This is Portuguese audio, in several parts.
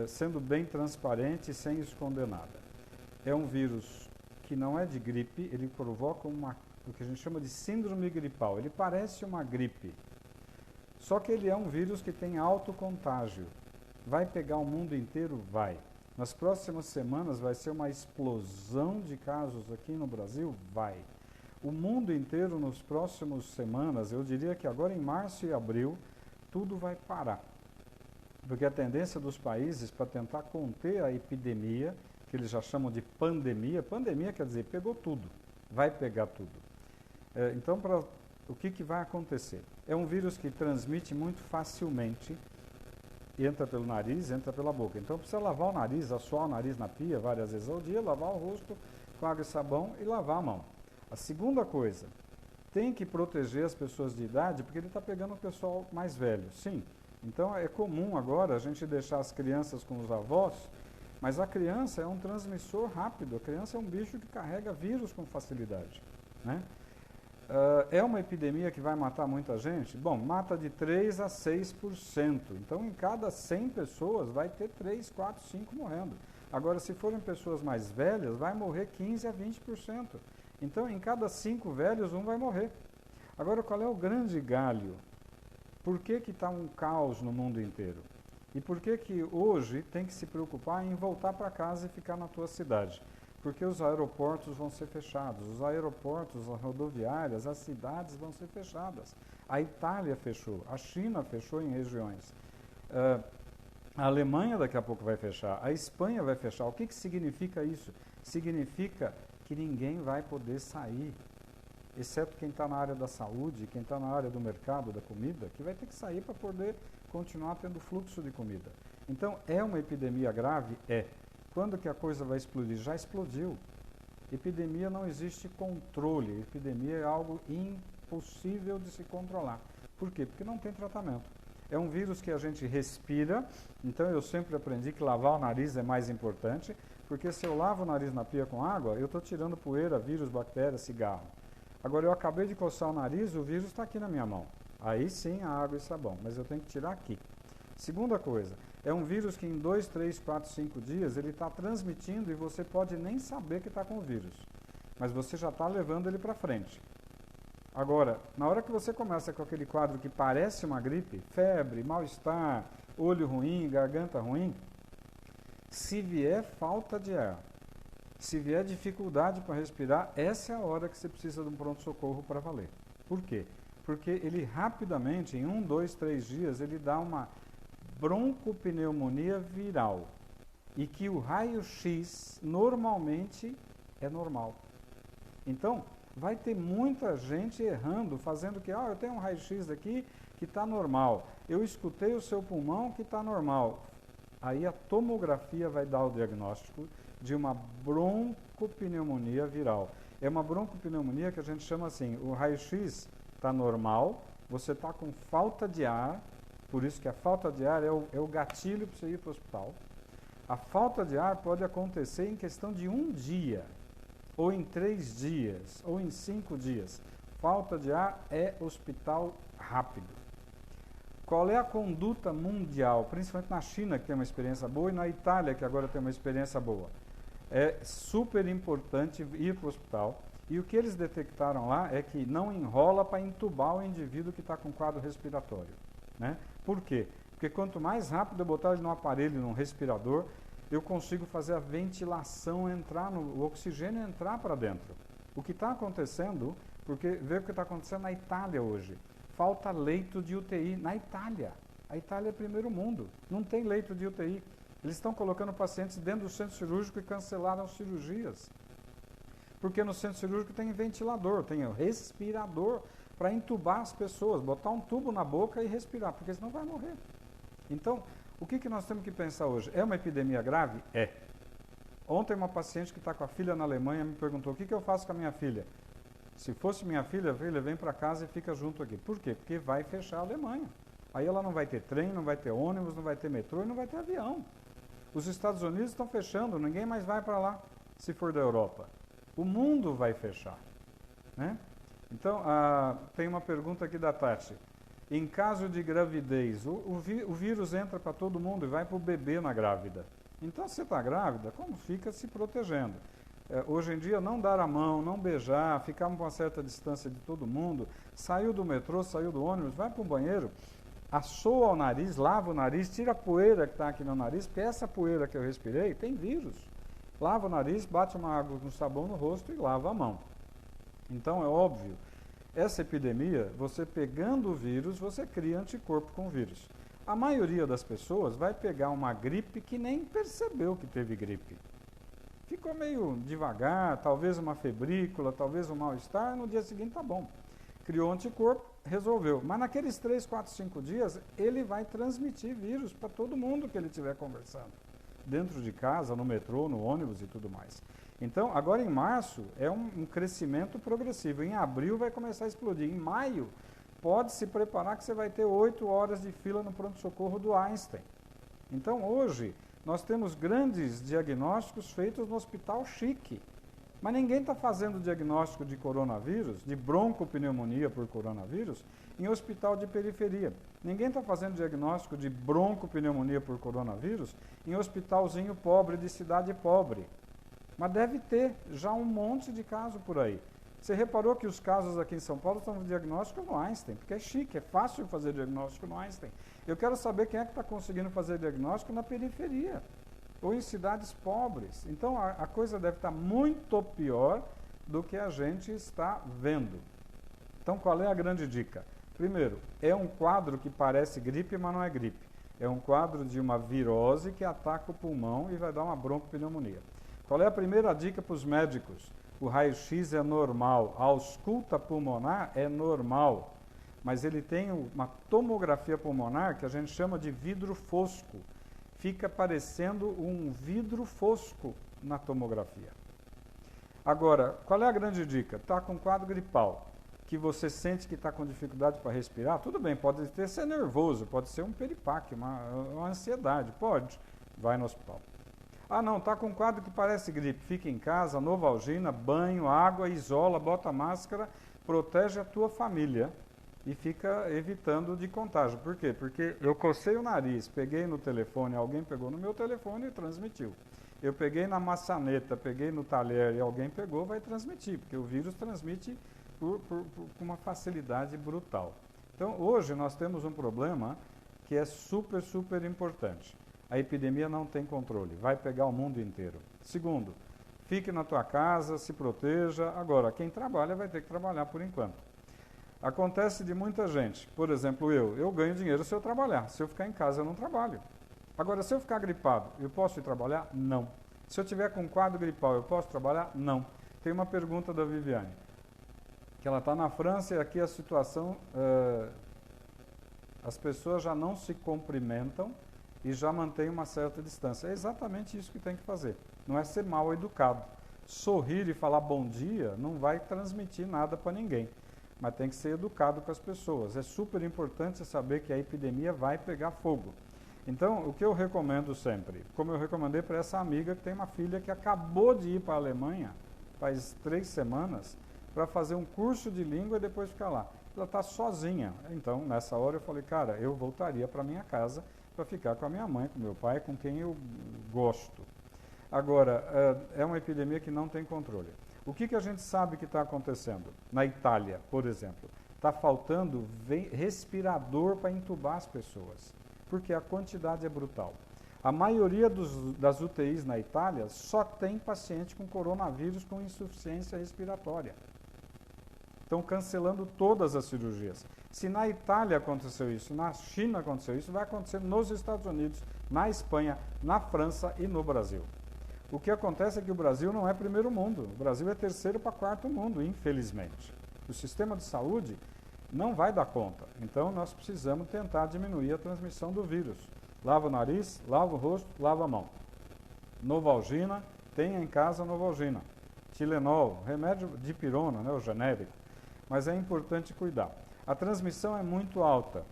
sendo bem transparente e sem esconder nada. É um vírus que não é de gripe, ele provoca o que a gente chama de síndrome gripal. Ele parece uma gripe, só que ele é um vírus que tem alto contágio. Vai pegar o mundo inteiro? Vai. Nas próximas semanas vai ser uma explosão de casos aqui no Brasil? Vai. O mundo inteiro nas próximas semanas, eu diria que agora em março e abril, tudo vai parar. Porque a tendência dos países para tentar conter a epidemia, que eles já chamam de pandemia quer dizer, pegou tudo, vai pegar tudo. Então, o que vai acontecer? É um vírus que transmite muito facilmente, entra pelo nariz, entra pela boca. Então, precisa lavar o nariz, assoar o nariz na pia várias vezes ao dia, lavar o rosto com água e sabão e lavar a mão. A segunda coisa, tem que proteger as pessoas de idade, porque ele está pegando o pessoal mais velho, sim. Então, é comum agora a gente deixar as crianças com os avós, mas a criança é um transmissor rápido, a criança é um bicho que carrega vírus com facilidade, né? É uma epidemia que vai matar muita gente? Bom, mata de 3 a 6%. Então, em cada 100 pessoas, vai ter 3, 4, 5 morrendo. Agora, se forem pessoas mais velhas, vai morrer 15 a 20%. Então, em cada 5 velhos, um vai morrer. Agora, qual é o grande galho? Por que está um caos no mundo inteiro? E por que hoje tem que se preocupar em voltar para casa e ficar na tua cidade? Porque os aeroportos vão ser fechados, os aeroportos, as rodoviárias, as cidades vão ser fechadas. A Itália fechou, a China fechou em regiões. A Alemanha daqui a pouco vai fechar, a Espanha vai fechar. O que significa isso? Significa que ninguém vai poder sair, exceto quem está na área da saúde, quem está na área do mercado, da comida, que vai ter que sair para poder continuar tendo fluxo de comida. Então, é uma epidemia grave? É. Quando que a coisa vai explodir? Já explodiu. Epidemia não existe controle. Epidemia é algo impossível de se controlar. Por quê? Porque não tem tratamento. É um vírus que a gente respira, então eu sempre aprendi que lavar o nariz é mais importante, porque se eu lavo o nariz na pia com água, eu estou tirando poeira, vírus, bactérias, cigarro. Agora, eu acabei de coçar o nariz, o vírus está aqui na minha mão. Aí sim, a água e sabão, mas eu tenho que tirar aqui. Segunda coisa, é um vírus que em 2, 3, 4, 5 dias ele está transmitindo e você pode nem saber que está com o vírus, mas você já está levando ele para frente. Agora, na hora que você começa com aquele quadro que parece uma gripe, febre, mal-estar, olho ruim, garganta ruim, se vier falta de ar, se vier dificuldade para respirar, essa é a hora que você precisa de um pronto-socorro para valer. Por quê? Porque ele rapidamente, em 1, 2, 3 dias, ele dá uma broncopneumonia viral. E que o raio-x normalmente é normal. Então, vai ter muita gente errando, fazendo que, eu tenho um raio-x aqui que está normal. Eu escutei o seu pulmão que está normal. Aí a tomografia vai dar o diagnóstico de uma broncopneumonia viral. É uma broncopneumonia que a gente chama assim, o raio-x está normal, você está com falta de ar, por isso que a falta de ar é o gatilho para você ir para o hospital. A falta de ar pode acontecer em questão de 1 dia, ou em 3 dias, ou em 5 dias. Falta de ar é hospital rápido. Qual é a conduta mundial, principalmente na China, que tem uma experiência boa, e na Itália, que agora tem uma experiência boa? É super importante ir para o hospital. E o que eles detectaram lá é que não enrola para entubar o indivíduo que está com quadro respiratório, né? Por quê? Porque quanto mais rápido eu botar ele no aparelho, num respirador, eu consigo fazer a ventilação entrar, o oxigênio entrar para dentro. O que está acontecendo, porque vê o que está acontecendo na Itália hoje. Falta leito de UTI na Itália. A Itália é primeiro mundo, não tem leito de UTI. Eles estão colocando pacientes dentro do centro cirúrgico e cancelaram cirurgias. Porque no centro cirúrgico tem ventilador, tem respirador para entubar as pessoas, botar um tubo na boca e respirar, porque senão vai morrer. Então, o que nós temos que pensar hoje? É uma epidemia grave? É. Ontem uma paciente que está com a filha na Alemanha me perguntou, o que eu faço com a minha filha? Se fosse minha filha, vem para casa e fica junto aqui. Por quê? Porque vai fechar a Alemanha. Aí ela não vai ter trem, não vai ter ônibus, não vai ter metrô e não vai ter avião. Os Estados Unidos estão fechando, ninguém mais vai para lá, se for da Europa. O mundo vai fechar, né? Então, tem uma pergunta aqui da Tati. Em caso de gravidez, o vírus entra para todo mundo e vai para o bebê na grávida. Então, se você está grávida, como fica se protegendo? Hoje em dia, não dar a mão, não beijar, ficar com uma certa distância de todo mundo, saiu do metrô, saiu do ônibus, vai para o banheiro, assoa o nariz, lava o nariz, tira a poeira que está aqui no nariz, porque essa poeira que eu respirei tem vírus. Lava o nariz, bate uma água com sabão no rosto e lava a mão. Então, é óbvio, essa epidemia, você pegando o vírus, você cria anticorpo com o vírus. A maioria das pessoas vai pegar uma gripe que nem percebeu que teve gripe. Ficou meio devagar, talvez uma febrícula, talvez um mal-estar, no dia seguinte tá bom. Criou anticorpo, resolveu. Mas naqueles 3, 4, 5 dias, ele vai transmitir vírus para todo mundo que ele estiver conversando. Dentro de casa, no metrô, no ônibus e tudo mais. Então, agora em março, é um crescimento progressivo. Em abril vai começar a explodir. Em maio, pode se preparar que você vai ter 8 horas de fila no pronto-socorro do Einstein. Então, hoje, nós temos grandes diagnósticos feitos no hospital chique. Mas ninguém está fazendo diagnóstico de coronavírus, de broncopneumonia por coronavírus, em hospital de periferia. Ninguém está fazendo diagnóstico de broncopneumonia por coronavírus em hospitalzinho pobre, de cidade pobre. Mas deve ter já um monte de casos por aí. Você reparou que os casos aqui em São Paulo estão no diagnóstico no Einstein, porque é chique, é fácil fazer diagnóstico no Einstein. Eu quero saber quem é que está conseguindo fazer diagnóstico na periferia, ou em cidades pobres. Então, a coisa deve estar muito pior do que a gente está vendo. Então, qual é a grande dica? Primeiro, é um quadro que parece gripe, mas não é gripe. É um quadro de uma virose que ataca o pulmão e vai dar uma broncopneumonia. Qual é a primeira dica para os médicos? O raio-x é normal, a ausculta pulmonar é normal, mas ele tem uma tomografia pulmonar que a gente chama de vidro fosco. Fica parecendo um vidro fosco na tomografia. Agora, qual é a grande dica? Está com quadro gripal, que você sente que está com dificuldade para respirar, tudo bem, pode ser nervoso, pode ser um peripaque, uma ansiedade, pode, vai no hospital. Ah, não, está com um quadro que parece gripe. Fica em casa, Novalgina, banho, água, isola, bota máscara, protege a tua família e fica evitando de contágio. Por quê? Porque eu cocei o nariz, peguei no telefone, alguém pegou no meu telefone e transmitiu. Eu peguei na maçaneta, peguei no talher e alguém pegou, vai transmitir, porque o vírus transmite com uma facilidade brutal. Então, hoje nós temos um problema que é super, super importante. A epidemia não tem controle, vai pegar o mundo inteiro. Segundo, fique na tua casa, se proteja. Agora, quem trabalha vai ter que trabalhar por enquanto. Acontece de muita gente, por exemplo, eu ganho dinheiro se eu trabalhar. Se eu ficar em casa, eu não trabalho. Agora, se eu ficar gripado, eu posso ir trabalhar? Não. Se eu tiver com quadro gripal, eu posso trabalhar? Não. Tem uma pergunta da Viviane, que ela está na França e aqui a situação, as pessoas já não se cumprimentam e já mantém uma certa distância. É exatamente isso que tem que fazer. Não é ser mal educado. Sorrir e falar bom dia não vai transmitir nada para ninguém. Mas tem que ser educado com as pessoas. É super importante saber que a epidemia vai pegar fogo. Então, o que eu recomendo sempre, como eu recomendei para essa amiga que tem uma filha que acabou de ir para a Alemanha, faz 3 semanas, para fazer um curso de língua e depois ficar lá. Ela está sozinha. Então, nessa hora eu falei, cara, eu voltaria para minha casa para ficar com a minha mãe, com meu pai, com quem eu gosto. Agora, é uma epidemia que não tem controle. O que a gente sabe que está acontecendo? Na Itália, por exemplo, está faltando respirador para entubar as pessoas, porque a quantidade é brutal. A maioria das UTIs na Itália só tem paciente com coronavírus com insuficiência respiratória. Estão cancelando todas as cirurgias. Se na Itália aconteceu isso, na China aconteceu isso, vai acontecer nos Estados Unidos, na Espanha, na França e no Brasil. O que acontece é que o Brasil não é primeiro mundo, o Brasil é terceiro para quarto mundo, infelizmente. O sistema de saúde não vai dar conta, então nós precisamos tentar diminuir a transmissão do vírus. Lava o nariz, lava o rosto, lava a mão. Novalgina, tenha em casa Novalgina. Tilenol, remédio de pirona, né, o genérico. Mas é importante cuidar. A transmissão é muito alta.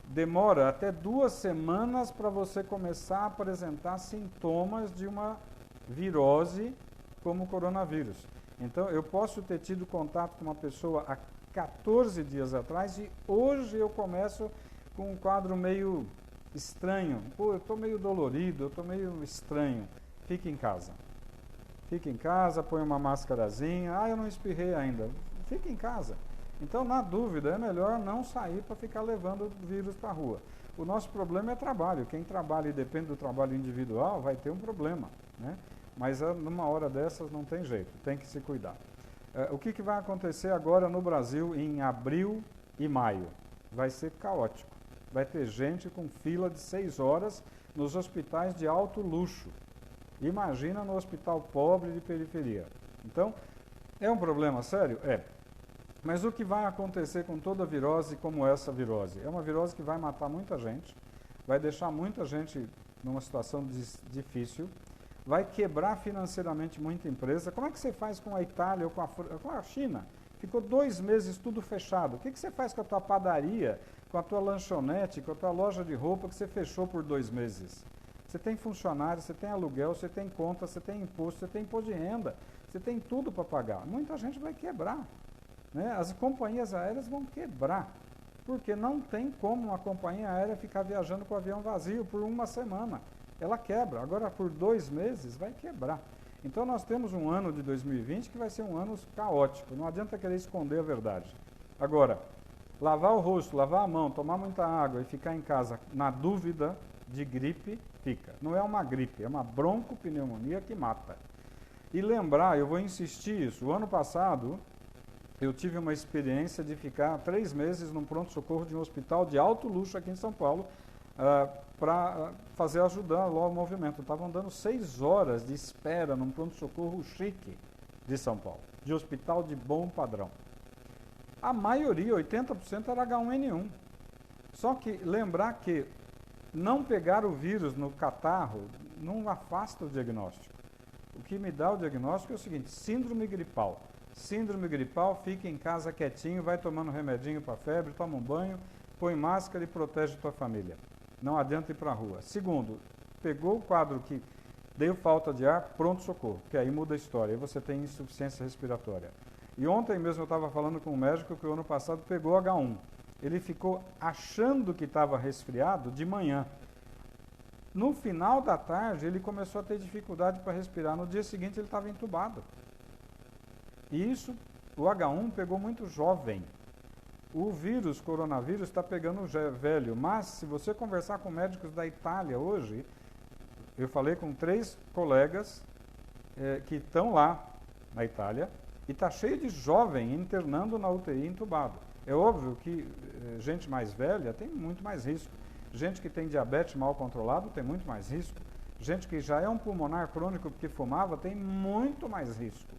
Demora até 2 semanas para você começar a apresentar sintomas de uma virose como o coronavírus. Então, eu posso ter tido contato com uma pessoa há 14 dias atrás e hoje eu começo com um quadro meio estranho. Pô, eu estou meio dolorido, eu estou meio estranho. Fique em casa. Fique em casa, põe uma máscarazinha. Ah, eu não espirrei ainda. Fique em casa. Então, na dúvida, é melhor não sair para ficar levando o vírus para a rua. O nosso problema é trabalho. Quem trabalha e depende do trabalho individual vai ter um problema, né? Mas numa hora dessas não tem jeito, tem que se cuidar. O que vai acontecer agora no Brasil em abril e maio? Vai ser caótico. Vai ter gente com fila de 6 horas nos hospitais de alto luxo. Imagina no hospital pobre de periferia. Então, é um problema sério? É. Mas o que vai acontecer com toda virose como essa virose? É uma virose que vai matar muita gente, vai deixar muita gente numa situação difícil, vai quebrar financeiramente muita empresa. Como é que você faz com a Itália ou com a China? Ficou 2 meses tudo fechado. O que você faz com a tua padaria, com a tua lanchonete, com a tua loja de roupa que você fechou por 2 meses? Você tem funcionário, você tem aluguel, você tem conta, você tem imposto, você tem imposto de renda, você tem tudo para pagar. Muita gente vai quebrar, né? As companhias aéreas vão quebrar, porque não tem como uma companhia aérea ficar viajando com o avião vazio por 1 semana. Ela quebra. Agora, por 2 meses, vai quebrar. Então, nós temos um ano de 2020 que vai ser um ano caótico. Não adianta querer esconder a verdade. Agora, lavar o rosto, lavar a mão, tomar muita água e ficar em casa na dúvida de gripe, fica. Não é uma gripe, é uma broncopneumonia que mata. E lembrar, eu vou insistir isso, o ano passado eu tive uma experiência de ficar 3 meses num pronto-socorro de um hospital de alto luxo aqui em São Paulo, para ajudar lá o movimento. Estavam dando 6 horas de espera num pronto-socorro chique de São Paulo, de hospital de bom padrão. A maioria, 80%, era H1N1. Só que lembrar que não pegar o vírus no catarro não afasta o diagnóstico. O que me dá o diagnóstico é o seguinte: síndrome gripal. Síndrome gripal, fica em casa quietinho, vai tomando remedinho para febre, toma um banho, põe máscara e protege tua família. Não adianta ir para a rua. Segundo, pegou o quadro que deu falta de ar, pronto-socorro, que aí muda a história, aí você tem insuficiência respiratória. E ontem mesmo eu estava falando com um médico que o ano passado pegou H1. Ele ficou achando que estava resfriado de manhã. No final da tarde, ele começou a ter dificuldade para respirar. No dia seguinte, ele estava entubado. E isso, o H1 pegou muito jovem. O vírus, coronavírus, está pegando velho. Mas, se você conversar com médicos da Itália hoje, eu falei com 3 colegas que estão lá na Itália, e está cheio de jovem internando na UTI entubado. É óbvio que gente mais velha tem muito mais risco. Gente que tem diabetes mal controlado tem muito mais risco. Gente que já é um pulmonar crônico porque fumava tem muito mais risco.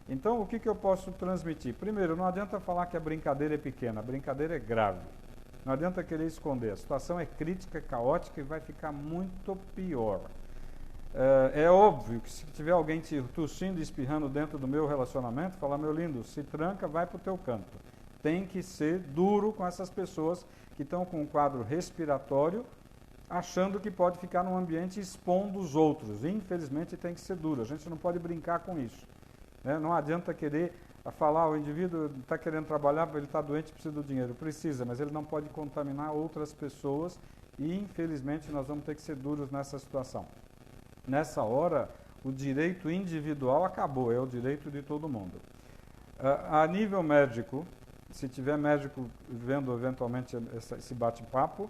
Então, o que eu posso transmitir? Primeiro, não adianta falar que a brincadeira é pequena, a brincadeira é grave. Não adianta querer esconder. A situação é crítica, caótica e vai ficar muito pior. É óbvio que se tiver alguém tossindo e espirrando dentro do meu relacionamento, falar: meu lindo, se tranca, vai para o teu canto. Tem que ser duro com essas pessoas que estão com um quadro respiratório, achando que pode ficar num ambiente expondo os outros. Infelizmente, tem que ser duro. A gente não pode brincar com isso, né? Não adianta querer falar: o indivíduo está querendo trabalhar, ele está doente, precisa do dinheiro. Precisa, mas ele não pode contaminar outras pessoas e, infelizmente, nós vamos ter que ser duros nessa situação. Nessa hora, o direito individual acabou, é o direito de todo mundo. A nível médico, se tiver médico vendo eventualmente esse bate-papo,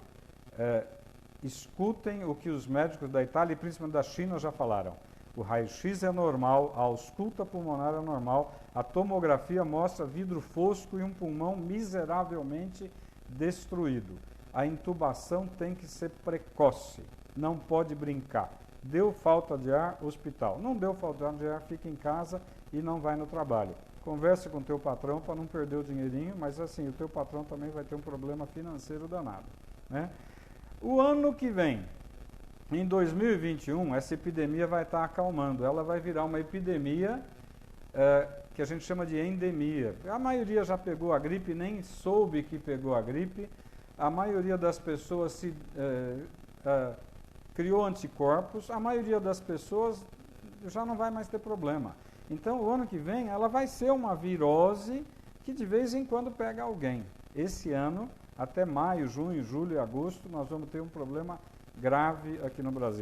escutem o que os médicos da Itália e principalmente da China já falaram. O raio-x é normal, a ausculta pulmonar é normal, a tomografia mostra vidro fosco e um pulmão miseravelmente destruído. A intubação tem que ser precoce, não pode brincar. Deu falta de ar, hospital. Não deu falta de ar, fica em casa e não vai no trabalho. Converse com o teu patrão para não perder o dinheirinho, mas assim, o teu patrão também vai ter um problema financeiro danado, né? O ano que vem, em 2021, essa epidemia vai estar acalmando. Ela vai virar uma epidemia que a gente chama de endemia. A maioria já pegou a gripe, nem soube que pegou a gripe. A maioria das pessoas criou anticorpos, a maioria das pessoas já não vai mais ter problema. Então, o ano que vem, ela vai ser uma virose que de vez em quando pega alguém. Esse ano, até maio, junho, julho e agosto, nós vamos ter um problema grave aqui no Brasil.